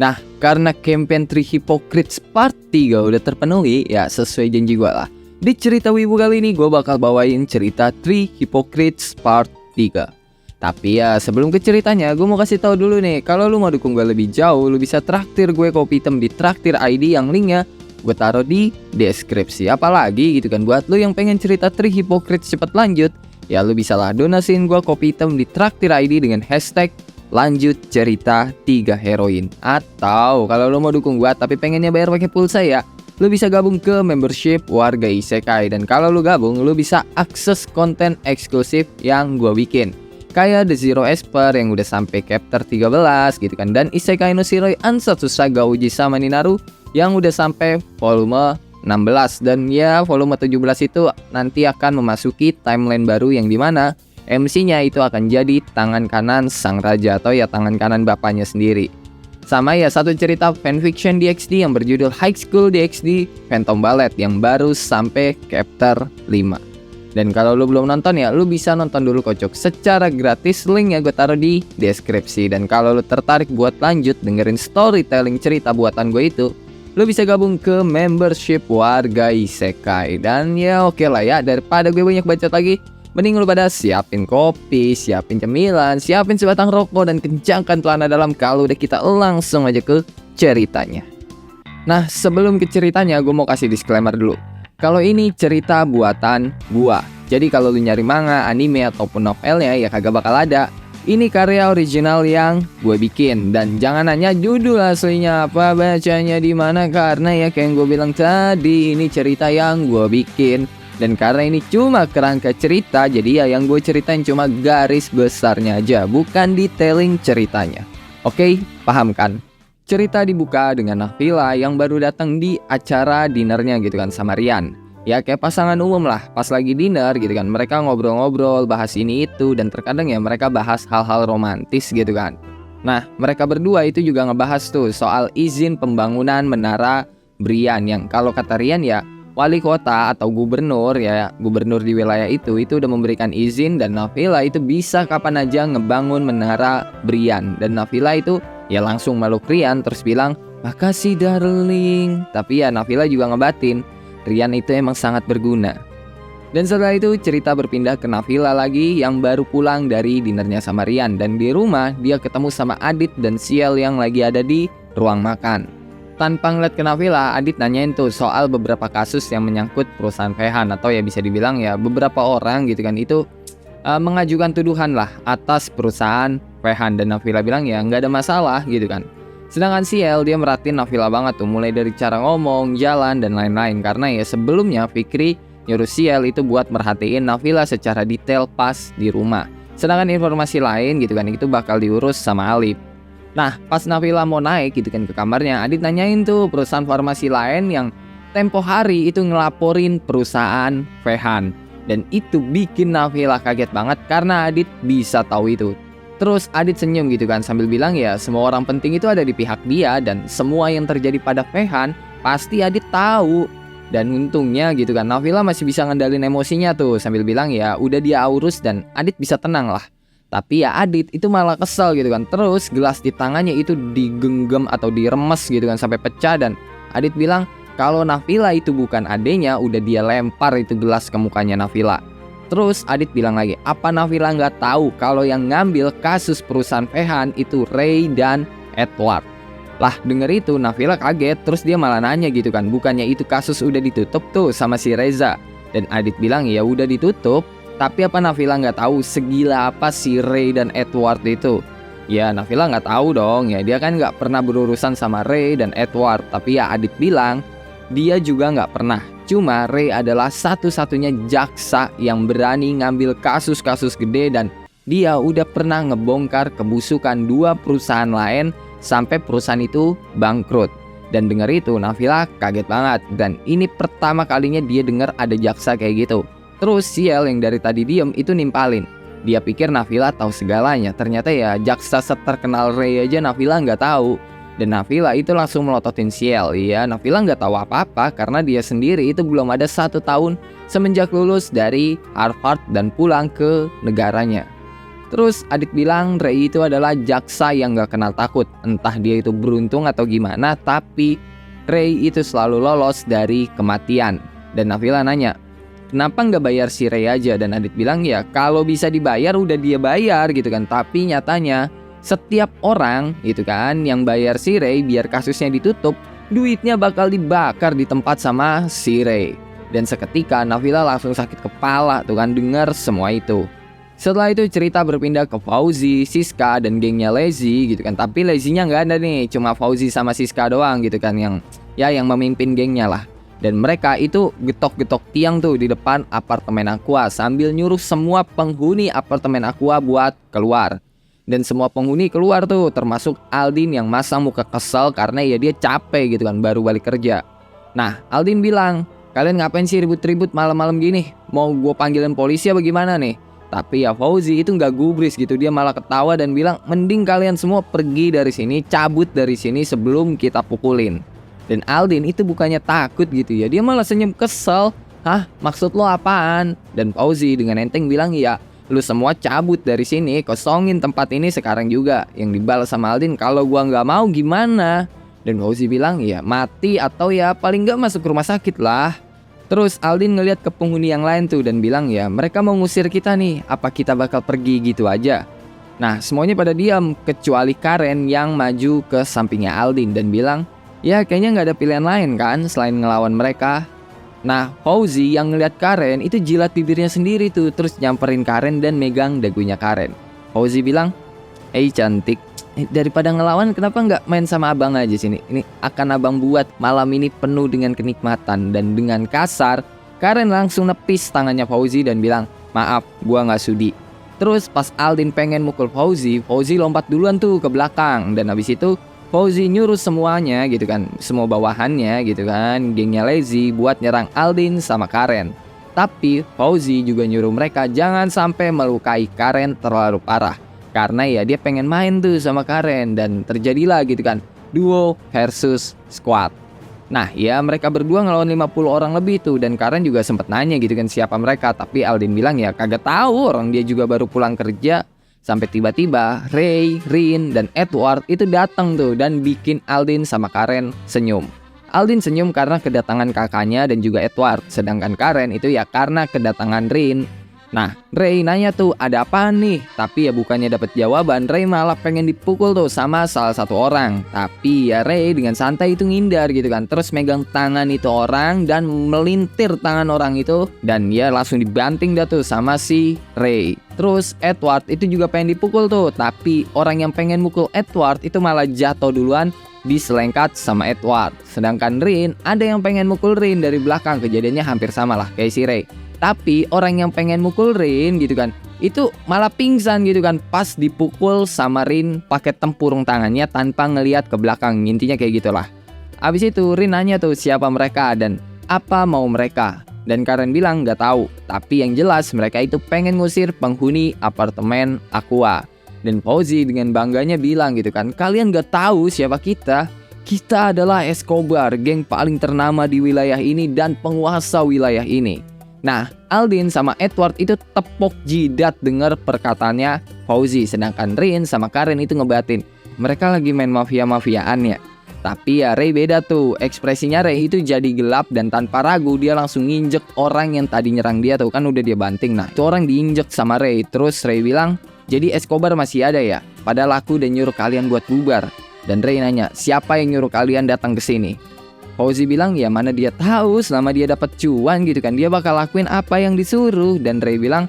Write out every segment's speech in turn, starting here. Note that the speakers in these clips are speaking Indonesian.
Nah, karena campaign Three Hypocrites Part 3 udah terpenuhi, ya sesuai janji gue lah. Di cerita Wibu kali ini gue bakal bawain cerita Three Hypocrites Part 3. Tapi ya sebelum ke ceritanya, gue mau kasih tahu dulu nih, kalau lu mau dukung gue lebih jauh, lu bisa traktir gue kopi hitam di Traktir ID yang linknya gue taruh di deskripsi. Apalagi gitu kan, buat lu yang pengen cerita Three Hypocrites cepet lanjut, ya lu bisa lah donasiin gue kopi hitam di Traktir ID dengan hashtag lanjut cerita 3 heroin. Atau kalau lo mau dukung gua tapi pengennya bayar pakai pulsa ya, lo bisa gabung ke membership Warga Isekai. Dan kalau lo gabung, lo bisa akses konten eksklusif yang gua bikin, kayak The Zero Esper yang udah sampai chapter 13 gitu kan, dan Isekai no Shiroi Ansatsu Saga Uji sama Ninaru yang udah sampai volume 16. Dan ya volume 17 itu nanti akan memasuki timeline baru yang dimana MC-nya itu akan jadi tangan kanan sang raja atau ya tangan kanan bapaknya sendiri. Sama ya satu cerita fanfiction DxD yang berjudul High School DxD Phantom Ballet yang baru sampai chapter 5. Dan kalau lu belum nonton ya, lu bisa nonton dulu kocok secara gratis, linknya gue taruh di deskripsi. Dan kalau lu tertarik buat lanjut dengerin storytelling cerita buatan gue itu, lu bisa gabung ke membership Warga Isekai. Dan ya oke lah ya, daripada gue banyak bacot lagi, mending lu pada siapin kopi, siapin cemilan, siapin sebatang rokok, dan kencangkan celana dalam kalau udah kita langsung aja ke ceritanya. Nah, sebelum ke ceritanya, gue mau kasih disclaimer dulu. Kalau ini cerita buatan gua, jadi kalau lu nyari manga, anime, ataupun novelnya ya kagak bakal ada. Ini karya original yang gue bikin, dan jangan nanya judul aslinya apa, bacanya di mana, karena ya kayak yang gue bilang tadi, ini cerita yang gue bikin. Dan karena ini cuma kerangka cerita, jadi ya yang gue ceritain cuma garis besarnya aja, bukan detailing ceritanya. Oke, paham kan? Cerita dibuka dengan Nafila yang baru datang di acara dinernya gitu kan sama Rian. Ya kayak pasangan umum lah, pas lagi dinner gitu kan, mereka ngobrol-ngobrol, bahas ini itu, dan terkadang ya mereka bahas hal-hal romantis gitu kan. Nah, mereka berdua itu juga ngebahas tuh soal izin pembangunan Menara Brian yang kalau kata Rian ya, wali kota atau gubernur ya, gubernur di wilayah itu udah memberikan izin, dan Nafila itu bisa kapan aja ngebangun Menara Brian. Dan Nafila itu ya langsung meluk Rian terus bilang, "Makasih darling." Tapi ya Nafila juga ngebatin, Rian itu emang sangat berguna. Dan setelah itu cerita berpindah ke Nafila lagi yang baru pulang dari dinernya sama Rian, dan di rumah dia ketemu sama Adit dan Ciel yang lagi ada di ruang makan. Tanpa ngeliat ke Nafila, Adit nanyain tuh soal beberapa kasus yang menyangkut perusahaan Vehan, atau ya bisa dibilang ya beberapa orang gitu kan itu mengajukan tuduhan lah atas perusahaan Vehan. Dan Nafila bilang ya nggak ada masalah gitu kan. Sedangkan Ciel dia merhatiin Nafila banget tuh, mulai dari cara ngomong, jalan, dan lain-lain. Karena ya sebelumnya Fikri nyuruh Ciel itu buat merhatiin Nafila secara detail pas di rumah. Sedangkan informasi lain gitu kan itu bakal diurus sama Alif. Nah, pas Nafila mau naik gitu kan ke kamarnya, Adit nanyain tuh perusahaan farmasi lain yang tempo hari itu ngelaporin perusahaan Vehan. Dan itu bikin Nafila kaget banget karena Adit bisa tahu itu. Terus Adit senyum gitu kan sambil bilang ya semua orang penting itu ada di pihak dia, dan semua yang terjadi pada Vehan pasti Adit tahu. Dan untungnya gitu kan Nafila masih bisa ngendalin emosinya tuh sambil bilang ya udah dia urus dan Adit bisa tenang lah. Tapi ya Adit itu malah kesel gitu kan. Terus gelas di tangannya itu digenggam atau diremes gitu kan sampai pecah. Dan Adit bilang kalau Nafila itu bukan adenya, udah dia lempar itu gelas ke mukanya Nafila. Terus Adit bilang lagi, apa Nafila nggak tahu kalau yang ngambil kasus perusahaan Vehan itu Ray dan Edward. Lah denger itu Nafila kaget, terus dia malah nanya gitu kan, bukannya itu kasus udah ditutup tuh sama si Reza. Dan Adit bilang ya udah ditutup. Tapi apa Nafila nggak tahu segila apa si Ray dan Edward itu? Ya Nafila nggak tahu dong, ya dia kan nggak pernah berurusan sama Ray dan Edward. Tapi ya Adit bilang dia juga nggak pernah. Cuma Ray adalah satu-satunya jaksa yang berani ngambil kasus-kasus gede, dan dia udah pernah ngebongkar kebusukan dua perusahaan lain sampai perusahaan itu bangkrut. Dan denger itu Nafila kaget banget, dan ini pertama kalinya dia dengar ada jaksa kayak gitu. Terus Ciel yang dari tadi diem itu nimpalin. Dia pikir Nafila tahu segalanya. Ternyata ya jaksa seterkenal Ray aja Nafila nggak tahu. Dan Nafila itu langsung melototin Ciel. Iya, Nafila nggak tahu apa-apa karena dia sendiri itu belum ada 1 tahun semenjak lulus dari Harvard dan pulang ke negaranya. Terus Adit bilang Ray itu adalah jaksa yang gak kenal takut. Entah dia itu beruntung atau gimana, tapi Ray itu selalu lolos dari kematian. Dan Nabila nanya, kenapa nggak bayar si Ray aja? Dan Adit bilang ya kalau bisa dibayar udah dia bayar gitu kan. Tapi nyatanya setiap orang gitu kan yang bayar si Ray biar kasusnya ditutup, duitnya bakal dibakar di tempat sama si Ray. Dan seketika Nabila langsung sakit kepala tuh kan dengar semua itu. Setelah itu cerita berpindah ke Fauzi, Siska, dan gengnya Lazy gitu kan. Tapi Lazy-nya nggak ada nih, cuma Fauzi sama Siska doang gitu kan yang memimpin gengnya lah. Dan mereka itu getok-getok tiang tuh di depan apartemen Aqua sambil nyuruh semua penghuni apartemen Aqua buat keluar. Dan semua penghuni keluar tuh termasuk Aldin yang masang muka kesel karena ya dia capek gitu kan baru balik kerja. Nah Aldin bilang, kalian ngapain sih ribut-ribut malam-malam gini? Mau gue panggilin polisi apa gimana nih? Tapi ya Fauzi itu nggak gubris gitu, dia malah ketawa dan bilang mending kalian semua pergi dari sini, cabut dari sini sebelum kita pukulin. Dan Aldin itu bukannya takut gitu ya, dia malah senyum kesel. Hah, maksud lo apaan? Dan Fauzi dengan enteng bilang ya, lu semua cabut dari sini, kosongin tempat ini sekarang juga. Yang dibalas sama Aldin, kalau gua nggak mau gimana? Dan Fauzi bilang ya mati atau ya paling nggak masuk rumah sakit lah. Terus Aldin ngeliat ke penghuni yang lain tuh dan bilang ya mereka mau ngusir kita nih, apa kita bakal pergi gitu aja? Nah semuanya pada diam kecuali Karen yang maju ke sampingnya Aldin dan bilang ya kayaknya nggak ada pilihan lain kan selain ngelawan mereka. Nah Fauzi yang ngeliat Karen itu jilat bibirnya sendiri tuh terus nyamperin Karen dan megang dagunya Karen. Fauzi bilang, cantik, daripada ngelawan kenapa nggak main sama abang aja sini? Ini akan abang buat malam ini penuh dengan kenikmatan. Dan dengan kasar Karen langsung nepis tangannya Fauzi dan bilang, maaf gua nggak sudi. Terus pas Aldin pengen mukul Fauzi, Fauzi lompat duluan tuh ke belakang. Dan habis itu Fauzi nyuruh semuanya gitu kan, semua bawahannya gitu kan, gengnya Lazy buat nyerang Aldin sama Karen. Tapi Fauzi juga nyuruh mereka jangan sampai melukai Karen terlalu parah, karena ya dia pengen main tuh sama Karen. Dan terjadilah gitu kan duo versus squad. Nah ya mereka berdua ngelawan 50 orang lebih tuh. Dan Karen juga sempet nanya gitu kan siapa mereka. Tapi Aldin bilang ya kagak tahu, orang dia juga baru pulang kerja. Sampai tiba-tiba Ray, Rin, dan Edward itu datang tuh dan bikin Aldin sama Karen senyum. Aldin senyum karena kedatangan kakaknya dan juga Edward. Sedangkan Karen itu ya karena kedatangan Rin. Nah, Ray nanya tuh ada apa nih? Tapi ya bukannya dapat jawaban, Ray malah pengen dipukul tuh sama salah satu orang. Tapi ya Ray dengan santai itu ngindar gitu kan. Terus megang tangan itu orang dan melintir tangan orang itu. Dan ya langsung dibanting dah tuh sama si Ray. Terus Edward itu juga pengen dipukul tuh. Tapi orang yang pengen mukul Edward itu malah jatuh duluan, diselengkat sama Edward. Sedangkan Rin ada yang pengen mukul Rin dari belakang. Kejadiannya hampir sama lah kayak si Ray. Tapi orang yang pengen mukul Rin gitu kan, itu malah pingsan gitu kan pas dipukul sama Rin pakai tempurung tangannya tanpa ngelihat ke belakang. Intinya kayak gitulah. Abis itu Rin nanya tuh siapa mereka dan apa mau mereka. Dan Karen bilang nggak tahu. Tapi yang jelas mereka itu pengen ngusir penghuni apartemen Aqua. Dan Fauzi dengan bangganya bilang gitu kan, kalian nggak tahu siapa kita? Kita adalah Escobar, geng paling ternama di wilayah ini dan penguasa wilayah ini. Nah, Aldin sama Edward itu tepok jidat dengar perkataannya Fauzi. Sedangkan Rin sama Karen itu ngebatin, mereka lagi main mafia-mafiaan ya. Tapi ya Ray beda tuh, ekspresinya Ray itu jadi gelap dan tanpa ragu dia langsung nginjek orang yang tadi nyerang dia tuh. Kan udah dia banting, nah itu orang diinjek sama Ray. Terus Ray bilang, jadi Escobar masih ada ya? Padahal aku udah nyuruh kalian buat bubar. Dan Ray nanya, siapa yang nyuruh kalian datang ke sini? Fauzi bilang ya mana dia tahu, selama dia dapat cuan gitu kan dia bakal lakuin apa yang disuruh. Dan Ray bilang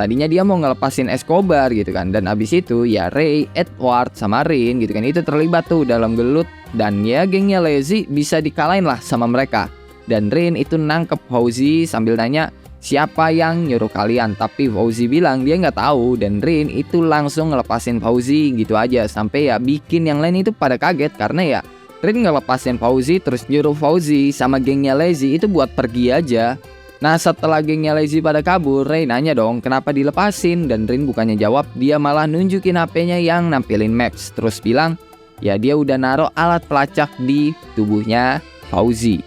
tadinya dia mau ngelepasin Escobar gitu kan. Dan abis itu ya Ray, Edward sama Rin gitu kan itu terlibat tuh dalam gelut. Dan ya gengnya Lazy bisa dikalahin lah sama mereka. Dan Rin itu nangkep Fauzi sambil nanya siapa yang nyuruh kalian. Tapi Fauzi bilang dia nggak tahu. Dan Rin itu langsung ngelepasin Fauzi gitu aja. Sampai ya bikin yang lain itu pada kaget karena ya Rin ngelepasin Fauzi terus nyuruh Fauzi sama gengnya Lazy itu buat pergi aja. Nah setelah gengnya Lazy pada kabur, Ray nanya dong kenapa dilepasin. Dan Rin bukannya jawab, dia malah nunjukin HP-nya yang nampilin Maps. Terus bilang ya dia udah naruh alat pelacak di tubuhnya Fauzi.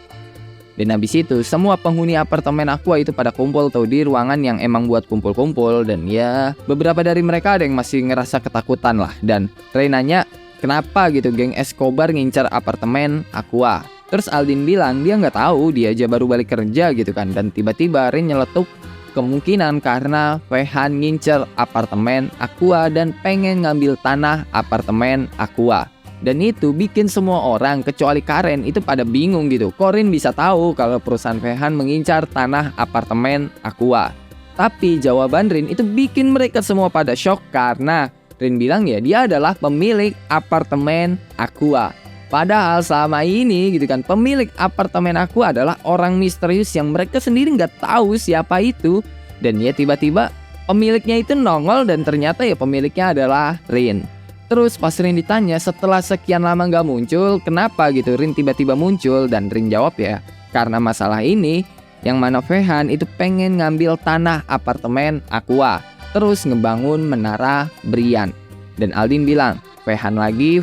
Dan habis itu semua penghuni apartemen Aqua itu pada kumpul tuh di ruangan yang emang buat kumpul-kumpul. Dan ya beberapa dari mereka ada yang masih ngerasa ketakutan lah. Dan Ray nanya kenapa gitu geng Escobar ngincar apartemen Aqua. Terus Aldin bilang dia nggak tahu, dia aja baru balik kerja gitu kan. Dan tiba-tiba Ray nyeletuk kemungkinan karena Fehan ngincer apartemen Aqua dan pengen ngambil tanah apartemen Aqua. Dan itu bikin semua orang kecuali Karen itu pada bingung gitu. Corin bisa tahu kalau perusahaan Fehan mengincar tanah apartemen Aqua. Tapi jawaban Rin itu bikin mereka semua pada shock karena Rin bilang ya dia adalah pemilik apartemen Aqua. Padahal selama ini gitu kan pemilik apartemen Aqua adalah orang misterius yang mereka sendiri nggak tahu siapa itu. Dan ya tiba-tiba pemiliknya itu nongol dan ternyata ya pemiliknya adalah Rin. Terus pas Rin ditanya setelah sekian lama nggak muncul, kenapa gitu Rin tiba-tiba muncul? Dan Rin jawab ya, karena masalah ini yang mana Fehan itu pengen ngambil tanah apartemen Aqua, terus ngebangun menara Brian. Dan Aldin bilang, Fehan lagi.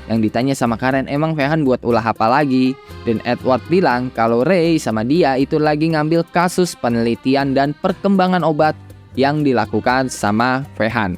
Yang ditanya sama Karen, emang Fehan buat ulah apa lagi? Dan Edward bilang kalau Ray sama dia itu lagi ngambil kasus penelitian dan perkembangan obat yang dilakukan sama Fehan.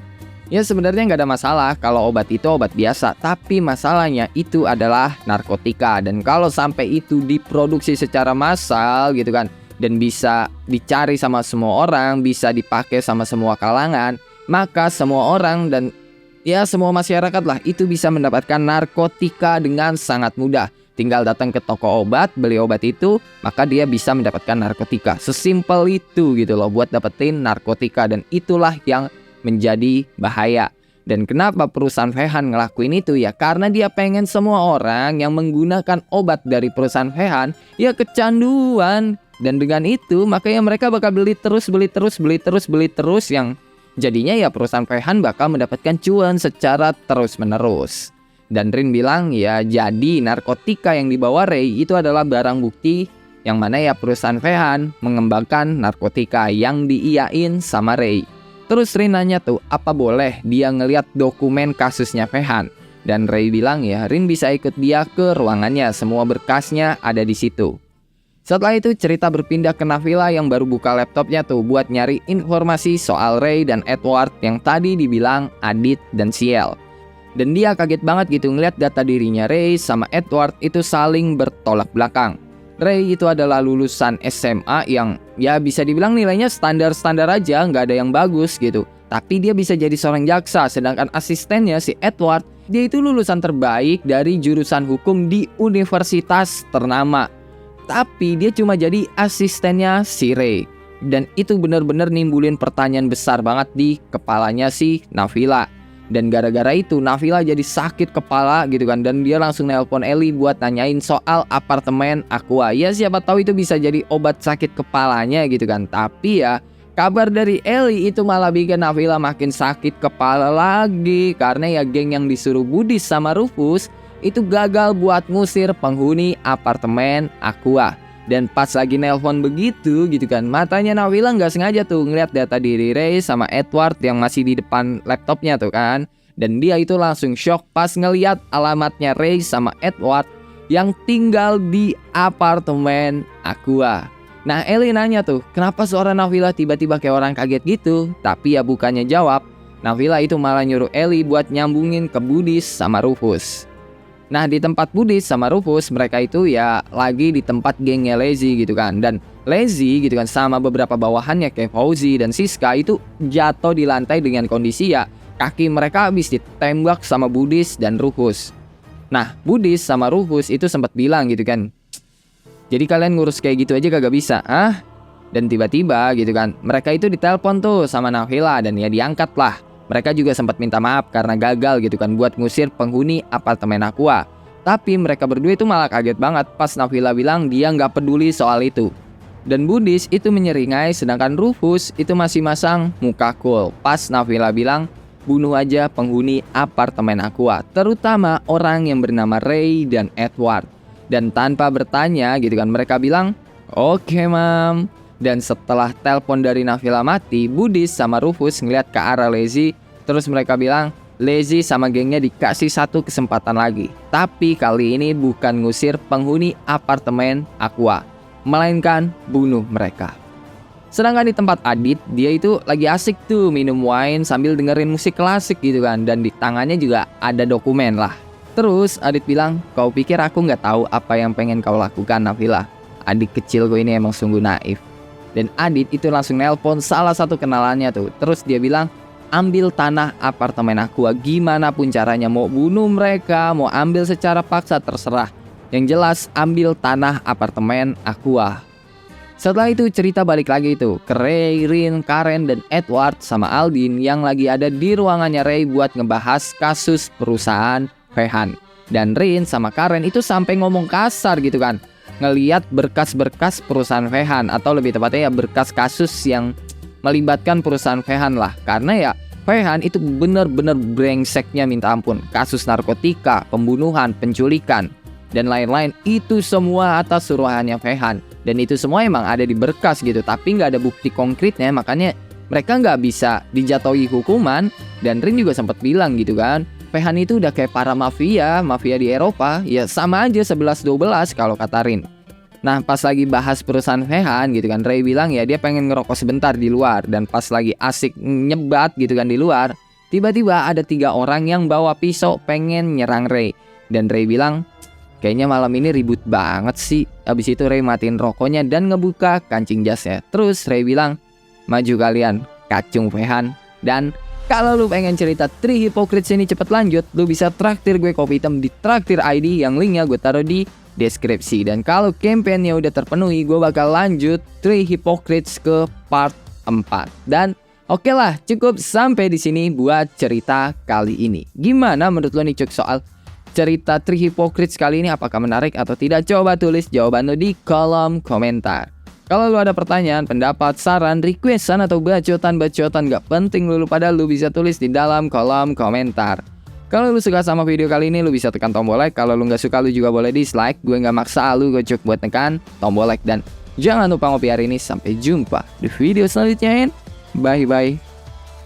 Ya sebenarnya nggak ada masalah kalau obat itu obat biasa, tapi masalahnya itu adalah narkotika. Dan kalau sampai itu diproduksi secara massal gitu kan, dan bisa dicari sama semua orang, bisa dipakai sama semua kalangan, maka semua orang dan ya semua masyarakat lah itu bisa mendapatkan narkotika dengan sangat mudah. Tinggal datang ke toko obat, beli obat itu, maka dia bisa mendapatkan narkotika. Sesimpel itu gitu loh buat dapetin narkotika, dan itulah yang menjadi bahaya. Dan kenapa perusahaan Fehan ngelakuin itu ya? Karena dia pengen semua orang yang menggunakan obat dari perusahaan Fehan ya kecanduan. Dan dengan itu makanya mereka bakal beli terus yang jadinya ya perusahaan Fehan bakal mendapatkan cuan secara terus menerus. Dan Rin bilang ya jadi narkotika yang dibawa Ray itu adalah barang bukti yang mana ya perusahaan Fehan mengembangkan narkotika yang diiyain sama Ray. Terus Rin nanya tuh, apa boleh dia ngeliat dokumen kasusnya Fehan? Dan Ray bilang ya, Rin bisa ikut dia ke ruangannya, semua berkasnya ada di situ. Setelah itu cerita berpindah ke Nafila yang baru buka laptopnya tuh buat nyari informasi soal Ray dan Edward yang tadi dibilang Adit dan Ciel. Dan dia kaget banget gitu ngeliat data dirinya Ray sama Edward itu saling bertolak belakang. Ray itu adalah lulusan SMA yang ya bisa dibilang nilainya standar-standar aja, nggak ada yang bagus gitu. Tapi dia bisa jadi seorang jaksa, sedangkan asistennya si Edward, dia itu lulusan terbaik dari jurusan hukum di universitas ternama. Tapi dia cuma jadi asistennya si Ray. Dan itu benar-benar nimbulin pertanyaan besar banget di kepalanya si Nafila. Dan gara-gara itu Nafila jadi sakit kepala gitu kan. Dan dia langsung nelpon Ellie buat nanyain soal apartemen Aqua. Ya siapa tahu itu bisa jadi obat sakit kepalanya gitu kan. Tapi ya kabar dari Ellie itu malah bikin Nafila makin sakit kepala lagi. Karena ya geng yang disuruh Budis sama Rufus itu gagal buat ngusir penghuni apartemen Aqua. Dan pas lagi nelpon begitu gitu kan, matanya Nafila nggak sengaja tuh ngeliat data diri Ray sama Edward yang masih di depan laptopnya tuh kan. Dan dia itu langsung shock pas ngeliat alamatnya Ray sama Edward yang tinggal di apartemen Aqua. Nah Ellie nanya tuh, kenapa suara Nafila tiba-tiba kayak orang kaget gitu? Tapi ya bukannya jawab, Nafila itu malah nyuruh Ellie buat nyambungin ke Budis sama Rufus. Nah di tempat Budis sama Rufus mereka itu ya lagi di tempat gengnya Lazy gitu kan. Dan Lazy gitu kan sama beberapa bawahannya kayak Fauzi dan Siska itu jatuh di lantai dengan kondisi ya kaki mereka habis ditembak sama Budis dan Rufus. Nah Budis sama Rufus itu sempat bilang gitu kan, jadi kalian ngurus kayak gitu aja kagak bisa, ah? Dan tiba-tiba gitu kan mereka itu ditelepon tuh sama Nafila dan ya diangkat lah. Mereka juga sempat minta maaf karena gagal gitu kan buat ngusir penghuni apartemen Aqua. Tapi mereka berdua itu malah kaget banget pas Nafila bilang dia nggak peduli soal itu. Dan Budis itu menyeringai sedangkan Rufus itu masih masang muka cool pas Nafila bilang bunuh aja penghuni apartemen Aqua, terutama orang yang bernama Ray dan Edward. Dan tanpa bertanya gitu kan mereka bilang oke mam. Dan setelah telepon dari Nafila mati, Budis sama Rufus ngeliat ke arah Lazy. Terus mereka bilang, Lazy sama gengnya dikasih satu kesempatan lagi. Tapi kali ini bukan ngusir penghuni apartemen Aqua. melainkan bunuh mereka. Sedangkan di tempat Adit, dia itu lagi asik tuh minum wine sambil dengerin musik klasik gitu kan. Dan di tangannya juga ada dokumen lah. Terus Adit bilang, kau pikir aku nggak tahu apa yang pengen kau lakukan, Nabila? Adik kecilku ini emang sungguh naif. Dan Adit itu langsung nelpon salah satu kenalannya tuh. Terus dia bilang, ambil tanah apartemen aku, gimana pun caranya, mau bunuh mereka, mau ambil secara paksa, terserah. Yang jelas ambil tanah apartemen aku. Setelah itu cerita balik lagi tuh ke Ray, Rin, Karen, dan Edward sama Aldin yang lagi ada di ruangannya Ray buat ngebahas kasus perusahaan Vehan. Dan Rin sama Karen itu sampai ngomong kasar gitu kan, ngeliat berkas-berkas perusahaan Vehan, atau lebih tepatnya ya berkas kasus yang melibatkan perusahaan Vehan lah. Karena ya Vehan itu bener-bener brengseknya minta ampun. Kasus narkotika, pembunuhan, penculikan, dan lain-lain, itu semua atas suruhannya Vehan. Dan itu semua emang ada di berkas gitu, tapi nggak ada bukti konkretnya, makanya mereka nggak bisa dijatuhi hukuman. Dan Rin juga sempat bilang gitu kan, Vehan itu udah kayak para mafia di Eropa, ya sama aja 11-12 kalau kata Rin. Nah pas lagi bahas perusahaan Vehan gitu kan, Ray bilang ya dia pengen ngerokok sebentar di luar. Dan pas lagi asik nyebat gitu kan di luar, tiba-tiba ada 3 orang yang bawa pisau pengen nyerang Ray. Dan Ray bilang, kayaknya malam ini ribut banget sih. Abis itu Ray matiin rokoknya dan ngebuka kancing jasnya. Terus Ray bilang, maju kalian, kacung Vehan. Dan kalau lu pengen cerita Three Hypocrites ini cepet lanjut, lu bisa traktir gue kopi hitam di Traktir ID yang linknya gue taruh di deskripsi. Dan kalau campaignnya udah terpenuhi, gue bakal lanjut Three Hypocrites ke part 4. Dan oke lah, cukup sampai di sini buat cerita kali ini. Gimana menurut lo nih Cuk soal cerita Three Hypocrites kali ini? Apakah menarik atau tidak? Coba tulis jawaban lo di kolom komentar. Kalau lu ada pertanyaan, pendapat, saran, requestan, atau bacotan gak penting lu pada lu bisa tulis di dalam kolom komentar. Kalau lu suka sama video kali ini, lu bisa tekan tombol like. Kalau lu gak suka, lu juga boleh dislike. Gue gak maksa lu, gue cuk buat tekan tombol like. Dan jangan lupa ngopi hari ini. Sampai jumpa di video selanjutnya. Bye bye.